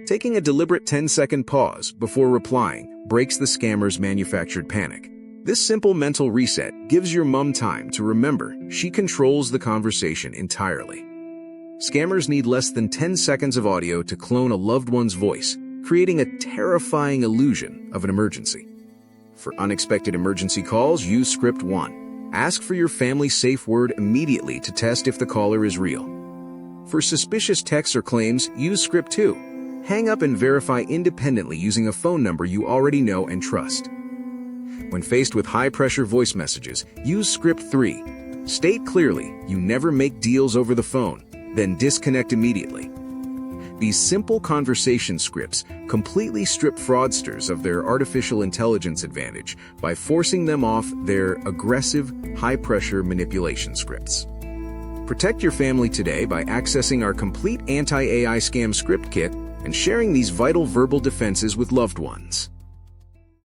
Taking a deliberate 10-second pause before replying breaks the scammer's manufactured panic. This simple mental reset gives your mom time to remember she controls the conversation entirely. Scammers need less than 10 seconds of audio to clone a loved one's voice, creating a terrifying illusion of an emergency. For unexpected emergency calls, use script 1. Ask for your family's safe word immediately to test if the caller is real. For suspicious texts or claims, use script 2. Hang up and verify independently using a phone number you already know and trust. When faced with high-pressure voice messages, use script 3. State clearly you never make deals over the phone, then disconnect immediately. These simple conversation scripts completely strip fraudsters of their artificial intelligence advantage by forcing them off their aggressive, high-pressure manipulation scripts. Protect your family today by accessing our complete anti-AI scam script kit and sharing these vital verbal defenses with loved ones.